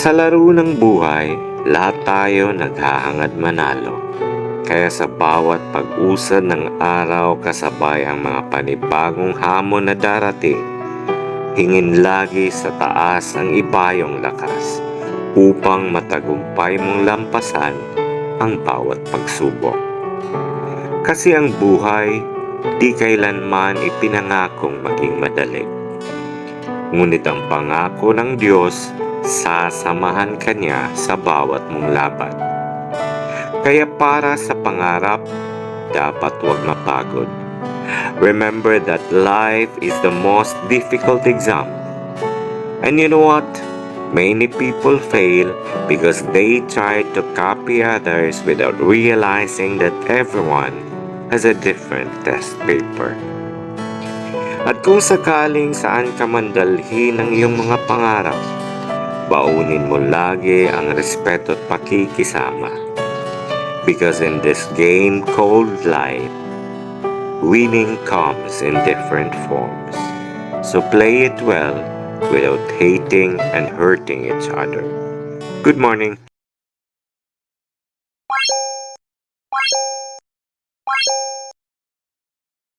Sa laro ng buhay, lahat tayo naghahangad manalo. Kaya sa bawat pag-usad ng araw kasabay ang mga panibagong hamon na darating, hingin lagi sa taas ang ibayong lakas upang matagumpay mong lampasan ang bawat pagsubok. Kasi ang buhay di kailanman ipinangakong maging madali. Ngunit ang pangako ng Diyos, sasamahan ka niya sa bawat mong laban. Kaya para sa pangarap, dapat huwag mapagod. Remember that life is the most difficult exam. And you know what? Many people fail because they try to copy others without realizing that everyone has a different test paper. At kung sakaling saan ka man dalhin ang iyong mga pangarap, baunin mo lagi ang respeto at pakikisama. Because in this game called life, winning comes in different forms. So play it well without hating and hurting each other. Good morning.